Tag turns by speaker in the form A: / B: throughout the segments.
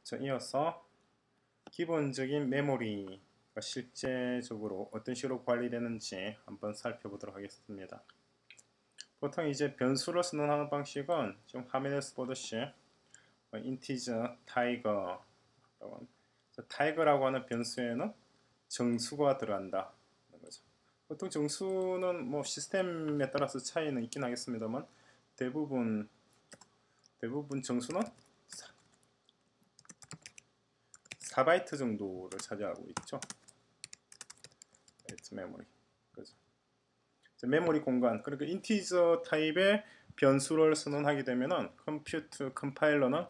A: 자, 이어서 기본적인 메모리가 실제적으로 어떤 식으로 관리되는지 한번 살펴보도록 하겠습니다. 보통 이제 변수를 선언하는 방식은 지금 화면에서 보듯이 인티저 타이거 타이거라고 하는 변수에는 정수가 들어간다. 보통 정수는 뭐 시스템에 따라서 차이는 있긴 하겠습니다만 대부분 정수는 4바이트 정도를 차지하고 있죠. 바이트 메모리. 그죠? 메모리 공간. 그러니까 인티저 타입의 변수를 선언하게 되면은 컴퓨터 컴파일러는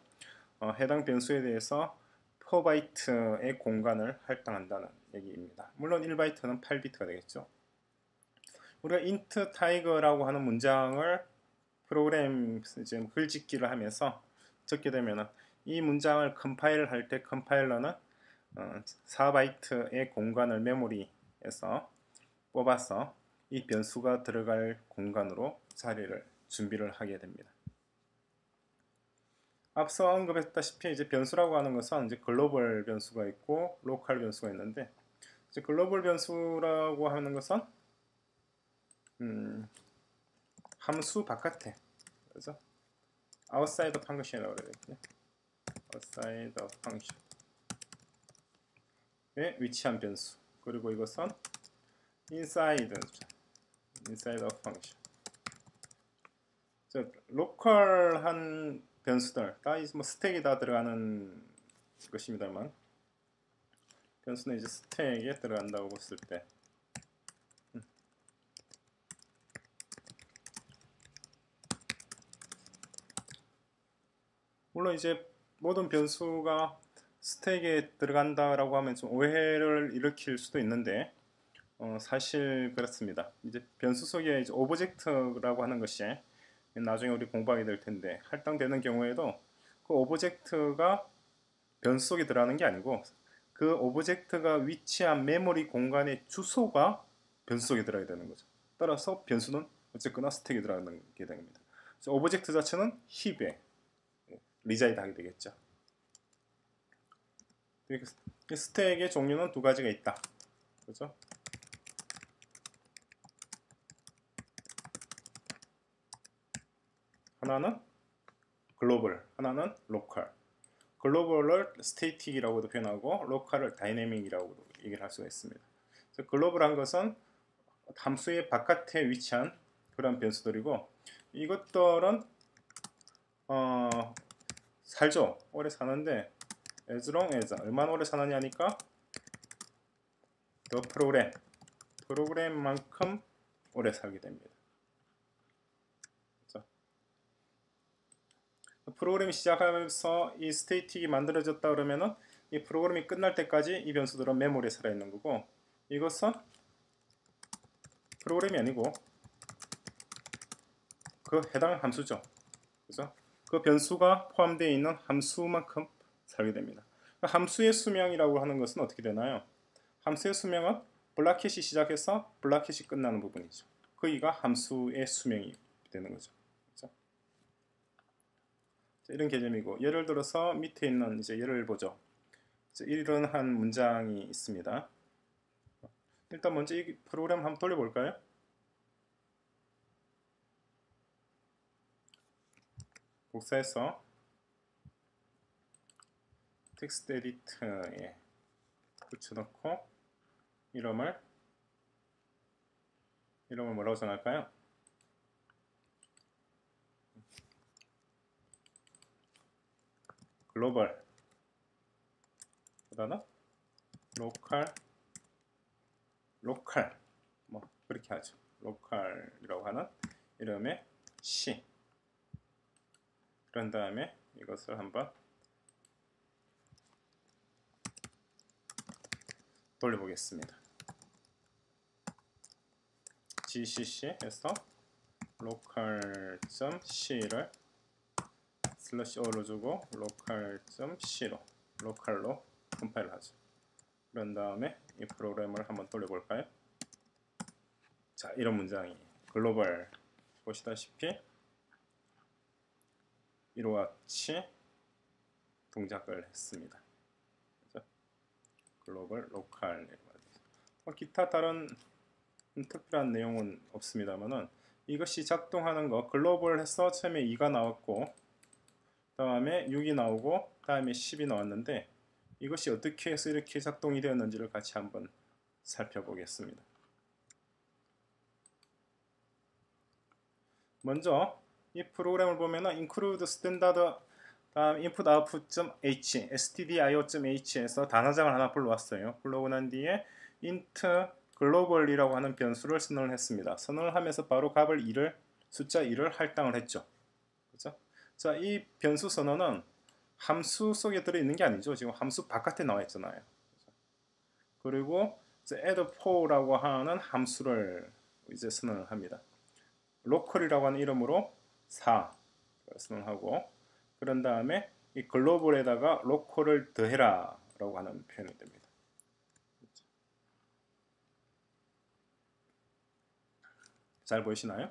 A: 해당 변수에 대해서 4바이트의 공간을 할당한다는 얘기입니다. 물론 1바이트는 8비트가 되겠죠. 우리가 int tiger라고 하는 문장을 프로그램 지금 글짓기를 하면서 적게 되면은 이 문장을 컴파일을 할 때 컴파일러는 4바이트의 공간을 메모리에서 뽑아서 이 변수가 들어갈 공간으로 자리를 준비를 하게 됩니다. 앞서 언급했다시피 이제 변수라고 하는 것은 이제 글로벌 변수가 있고 로컬 변수가 있는데 이제 글로벌 변수라고 하는 것은 함수 바깥에 그래서 outside of function이라고 그래야 되겠네. outside of function에 위치한 변수. 그리고 이것은 inside of function. 로컬한 변수들 다 뭐 스택이 다 들어가는 것입니다만 변수는 이제 스택에 들어간다고 봤을 때 물론 이제 모든 변수가 스택에 들어간다라고 하면 좀 오해를 일으킬 수도 있는데 사실 그렇습니다. 이제 변수 속에 이제 오브젝트라고 하는 것이 나중에 우리 공부하게 될 텐데 할당되는 경우에도 그 오브젝트가 변수 속에 들어가는 게 아니고 그 오브젝트가 위치한 메모리 공간의 주소가 변수 속에 들어가야 되는 거죠. 따라서 변수는 어쨌거나 스택에 들어가는 게 됩니다. 오브젝트 자체는 힙에 리자이드 하게 되겠죠. 스택의 종류는 두 가지가 있다. 그죠? 하나는 글로벌, 하나는 로컬. 글로벌을 스태틱이라고도 표현하고 로컬을 다이내믹이라고도 얘기를 할 수가 있습니다. 글로벌한 것은 함수의 바깥에 위치한 그런 변수들이고 이것들은 살죠. 오래 사는데 as long as 얼마나 오래 사느냐니까 the 프로그램만큼 오래 살게 됩니다. 프로그램이 시작하면서 이 스테이틱이 만들어졌다 그러면은 이 프로그램이 끝날 때까지 이 변수들은 메모리에 살아있는 거고 이것은 프로그램이 아니고 그 해당 함수죠. 그죠? 그 변수가 포함되어 있는 함수만큼 살게 됩니다. 함수의 수명이라고 하는 것은 어떻게 되나요? 함수의 수명은 블라켓이 시작해서 블라켓이 끝나는 부분이죠. 거기가 함수의 수명이 되는 거죠. 그렇죠? 이런 개념이고 예를 들어서 밑에 있는 이제 예를 보죠. 이러한 문장이 있습니다. 일단 먼저 이 프로그램 한번 돌려볼까요? 복사해서 텍스트 에디터에 붙여넣고 이름을 뭐라고 정할까요? 글로벌 보다는 로컬 뭐 그렇게 하죠. 로컬이라고 하는 이름의 C 그런 다음에 이것을 한번 돌려보겠습니다. gcc에서 local.c를 /o로 주고 local.c로 로컬로 컴파일 하죠. 그런 다음에 이 프로그램을 한번 돌려볼까요? 자, 이런 문장이 글로벌 보시다시피 이와 같이 동작을 했습니다. 그죠? 글로벌, 로컬. 기타 다른 특별한 내용은 없습니다만은 이것이 작동하는 거 글로벌 해서 처음에 2가 나왔고 다음에 6이 나오고 다음에 10이 나왔는데 이것이 어떻게 해서 이렇게 작동이 되었는지를 같이 한번 살펴보겠습니다. 먼저 이 프로그램을 보면은 include standard 다음 input output.h stdio.h에서 단어장을 하나 불러왔어요. 불러오고 난 뒤에 int global이라고 하는 변수를 선언을 했습니다. 선언을 하면서 바로 값을 2를 숫자 2를 할당을 했죠. 그죠? 자, 이 변수 선언은 함수 속에 들어있는 게 아니죠. 지금 함수 바깥에 나와 있잖아요. 그리고 이제 add4라고 하는 함수를 이제 선언을 합니다. 로컬이라고 하는 이름으로 4 선언하고 그런 다음에 이 글로벌에다가 로컬을 더해라 라고 하는 표현이 됩니다. 잘 보이시나요?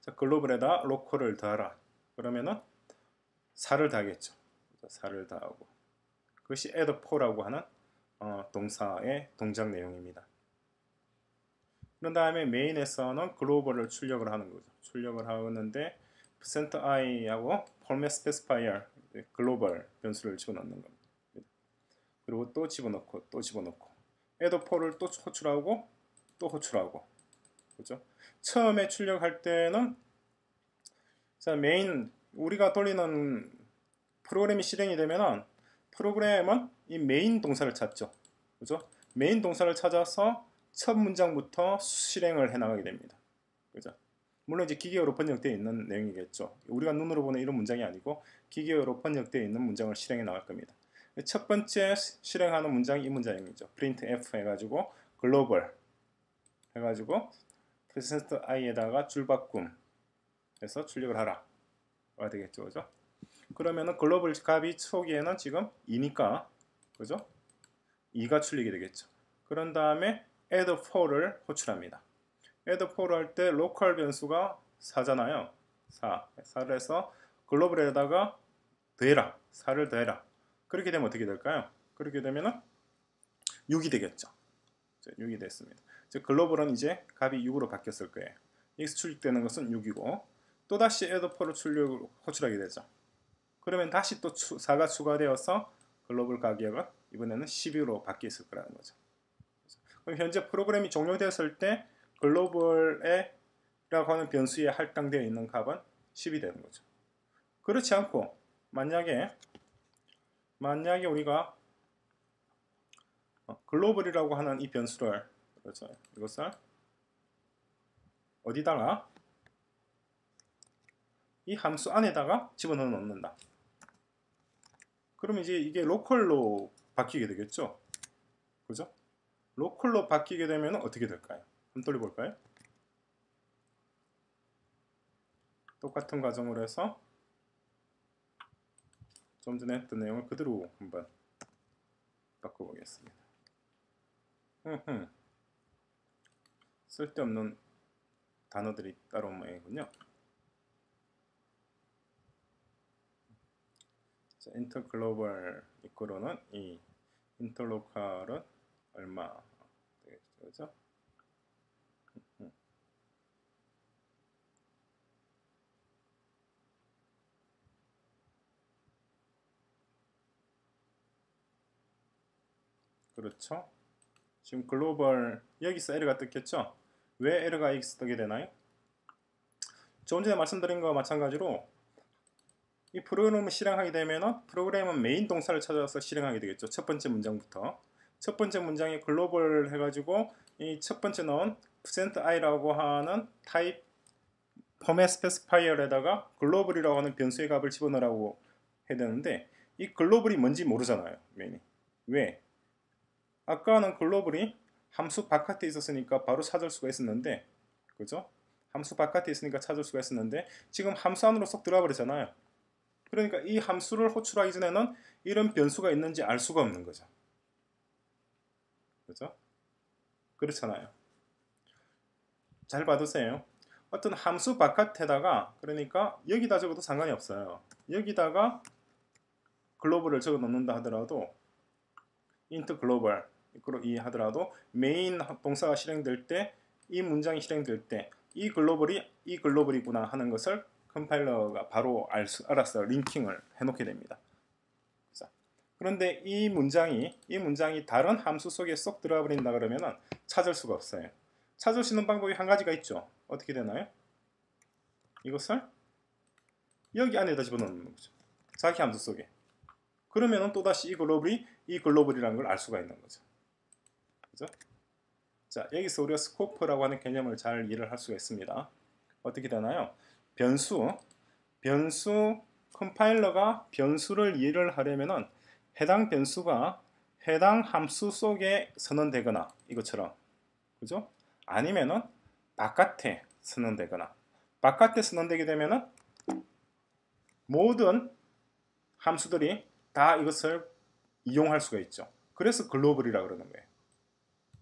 A: 자, 글로벌에다 로컬을 더하라. 그러면은 4를 더하겠죠. 4를 더하고 그것이 add4라고 하는 동사의 동작 내용입니다. 그런 다음에 메인에서는 글로벌을 출력을 하는 거죠. 출력을 하는데 %i하고 format specifier 글로벌 변수를 집어넣는 겁니다. 그리고 또 집어넣고 또 집어넣고 add4를 또 호출하고 또 호출하고 그죠? 처음에 출력할 때는 자 메인 우리가 돌리는 프로그램이 실행이 되면은 프로그램은 이 메인 동사를 찾죠. 그죠? 메인 동사를 찾아서 첫 문장부터 실행을 해나가게 됩니다. 그죠? 물론 이제 기계어로 번역되어 있는 내용이겠죠. 우리가 눈으로 보는 이런 문장이 아니고 기계어로 번역되어 있는 문장을 실행해 나갈 겁니다. 첫 번째 실행하는 문장이 이 문장이죠. printf 해가지고 글로벌 해가지고 %i에다가 줄바꿈 해서 출력을 하라 가 되겠죠. 그죠? 그러면은 글로벌 값이 초기에는 지금 2니까 그죠? 2가 출력이 되겠죠. 그런 다음에 add4를 호출합니다. add4를 할 때 로컬 변수가 4잖아요. 4를 해서 글로벌에다가 더해라. 4를 더해라. 그렇게 되면 어떻게 될까요? 그렇게 되면은 6이 되겠죠. 6이 됐습니다. 즉 글로벌은 이제 값이 6으로 바뀌었을 거예요. 여기서 출력되는 것은 6이고 또다시 add4를 호출하게 되죠. 그러면 다시 또 4가 추가되어서 글로벌 가격은 이번에는 12로 바뀌었을 거라는 거죠. 그럼 현재 프로그램이 종료되었을 때 글로벌이라고 하는 변수에 할당되어 있는 값은 10이 되는 거죠. 그렇지 않고 만약에 우리가 글로벌이라고 하는 이 변수를 그렇죠. 이것을 어디다가 이 함수 안에다가 집어넣어 놓는다. 그럼 이제 이게 로컬로 바뀌게 되겠죠. 그죠? 로컬로 바뀌게 되면 어떻게 될까요? 한번 돌려볼까요? 똑같은 과정으로 해서 좀 전에 했던 내용을 그대로 한번 바꿔보겠습니다. 쓸데없는 단어들이 따로 모양이군요. 인터글로벌 이코로는 이 인터로컬은 얼마 되겠죠, 그죠? 그렇죠. 지금 글로벌 여기서 에러가 떴겠죠? 왜 에러가 여기서 뜨게 되나요? 조금 전에 말씀드린 것과 마찬가지로 이 프로그램을 실행하게 되면 프로그램은 메인 동사를 찾아서 실행하게 되겠죠. 첫 번째 문장부터. 첫 번째 문장에 글로벌 해가지고 이 첫 번째 넣은 %i라고 하는 타입 format specifier에다가 글로벌이라고 하는 변수의 값을 집어넣으라고 해야 되는데 이 글로벌이 뭔지 모르잖아요. 메인이. 왜? 아까는 글로벌이 함수 바깥에 있었으니까 바로 찾을 수가 있었는데 그죠? 함수 바깥에 있으니까 찾을 수가 있었는데 지금 함수 안으로 쏙 들어와 버리잖아요. 그러니까 이 함수를 호출하기 전에는 이런 변수가 있는지 알 수가 없는 거죠. 그죠? 그렇잖아요. 잘 봐두세요. 어떤 함수 바깥에다가 그러니까 여기다 적어도 상관이 없어요. 여기다가 글로벌을 적어 놓는다 하더라도 int 글로벌 이 하더라도 메인 동사가 실행될 때 이 문장이 실행될 때 이 글로벌이구나 하는 것을 컴파일러가 바로 알아서 링킹을 해놓게 됩니다. 자, 그런데 이 문장이 다른 함수 속에 쏙 들어가 버린다 그러면은 찾을 수가 없어요. 찾을 수 있는 방법이 한 가지가 있죠. 어떻게 되나요? 이것을 여기 안에다 집어넣는 거죠. 자기 함수 속에. 그러면은 또다시 이 글로벌이라는 걸 알 수가 있는 거죠. 그죠? 자, 여기서 우리가 스코프라고 하는 개념을 잘 이해를 할 수가 있습니다. 어떻게 되나요? 변수 컴파일러가 변수를 이해를 하려면은 해당 변수가 해당 함수 속에 선언되거나 이것처럼, 그죠? 아니면은 바깥에 선언되거나, 바깥에 선언되게 되면은 모든 함수들이 다 이것을 이용할 수가 있죠. 그래서 글로벌이라고 그러는 거예요.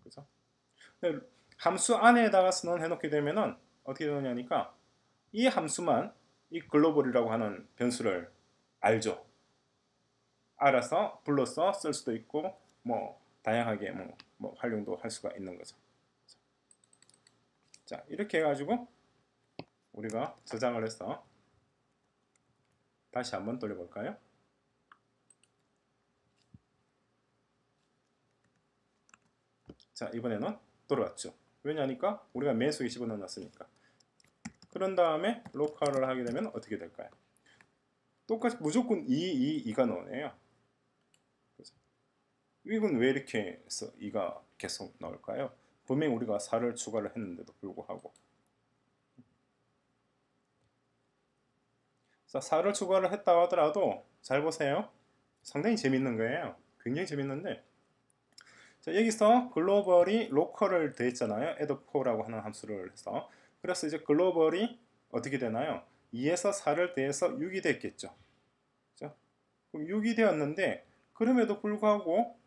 A: 그죠? 함수 안에다가 선언해 놓게 되면은 어떻게 되느냐니까 이 함수만 이 글로벌이라고 하는 변수를 알죠. 알아서 불러서 쓸 수도 있고 뭐 다양하게 뭐 활용도 할 수가 있는 거죠. 자, 이렇게 해가지고 우리가 저장을 해서 다시 한번 돌려볼까요? 자, 이번에는 돌아왔죠. 왜냐니까 우리가 메인 속에 집어넣었으니까. 그런 다음에 로컬을 하게 되면 어떻게 될까요? 똑같이 무조건 2가 나오네요. 그죠? 이건 왜 이렇게 해서 2가 계속 나올까요? 분명히 우리가 4를 추가를 했는데도 불구하고. 자, 4를 추가를 했다 하더라도 잘 보세요. 상당히 재밌는 거예요. 굉장히 재밌는데, 자, 여기서 글로벌이 로컬을 더했잖아요. add4라고 하는 함수를 해서. 그래서 이제 글로벌이 어떻게 되나요? 2에서 4를 더해서 6이 됐겠죠. 그죠? 그럼 6이 되었는데 그럼에도 불구하고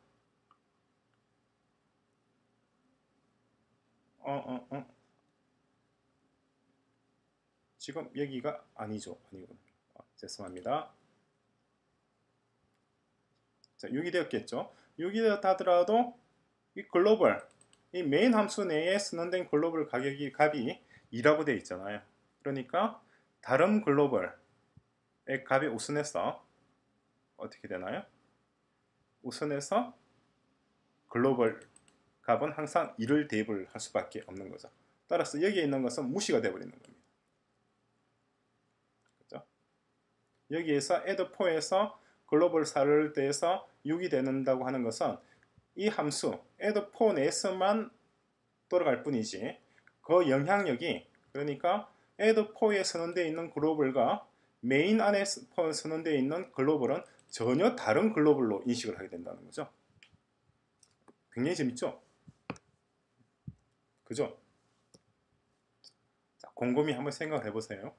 A: 지금 여기가 아니죠. 아니군. 죄송합니다. 자, 6이 되었겠죠. 6이 되었다 하더라도 이 글로벌, 이 메인 함수 내에 선언된 글로벌 값이 2라고 되어 있잖아요. 그러니까 다른 글로벌의 값이 우선해서 어떻게 되나요? 우선해서 글로벌 값은 항상 2를 대입을 할 수밖에 없는 거죠. 따라서 여기에 있는 것은 무시가 되어버리는 겁니다. 그렇죠? 여기에서 add4에서 글로벌 4를 더해서 6이 되는다고 하는 것은 이 함수 add4 내에서만 돌아갈 뿐이지 그 영향력이, 그러니까 add4에 선언되어 있는 글로벌과 메인 안에 선언되어 있는 글로벌은 전혀 다른 글로벌로 인식을 하게 된다는 거죠. 굉장히 재밌죠? 그죠? 자, 곰곰이 한번 생각을 해보세요.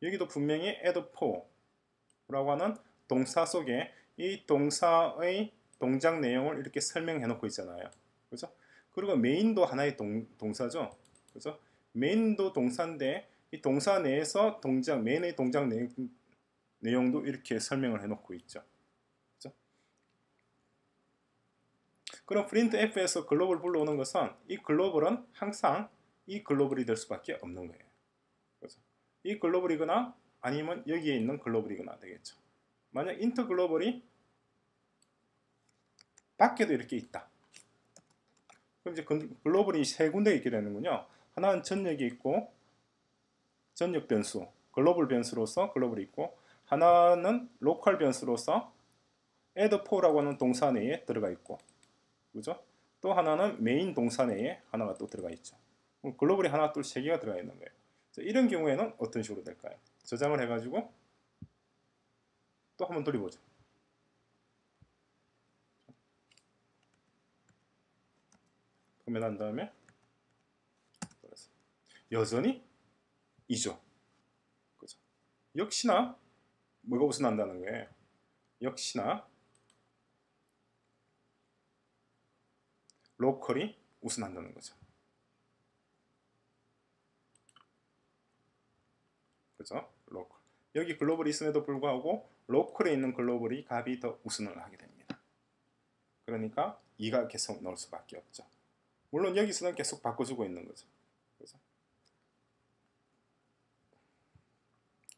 A: 여기도 분명히 add4라고 하는 동사 속에 이 동사의 동작 내용을 이렇게 설명해 놓고 있잖아요. 그죠? 그리고 메인도 하나의 동사죠. 그죠? 메인도 동사인데 이 동사 내에서 메인의 동작 내용도 이렇게 설명을 해 놓고 있죠. 그죠? 그럼 printf에서 글로벌 불러오는 것은 이 글로벌은 항상 이 글로벌이 될 수밖에 없는 거예요. 그죠? 이 글로벌이거나 아니면 여기에 있는 글로벌이거나 되겠죠. 만약 인터 글로벌이 밖에도 이렇게 있다. 그럼 이제 글로벌이 세 군데 있게 되는군요. 하나는 전역이 있고, 전역 변수, 글로벌 변수로서 글로벌이 있고, 하나는 로컬 변수로서 add4라고 하는 동사 내에 들어가 있고, 그죠? 또 하나는 메인 동사 내에 하나가 또 들어가 있죠. 그럼 글로벌이 하나, 둘, 세 개가 들어가 있는 거예요. 이런 경우에는 어떤 식으로 될까요? 저장을 해가지고 또 한번 돌려보죠. 포맷한 다음에 여전히 2죠. 그죠? 역시나 뭐가 우선한다는 거예요. 역시나 로컬이 우선한다는 거죠. 그죠? 로컬. 여기 글로벌이 있음에도 불구하고 로컬에 있는 글로벌이 값이 더 우선을 하게 됩니다. 그러니까 2가 계속 넣을 수밖에 없죠. 물론 여기서는 계속 바꿔주고 있는 거죠. 그래서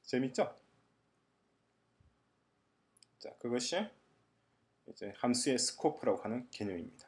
A: 재밌죠? 자, 그것이 이제 함수의 스코프라고 하는 개념입니다.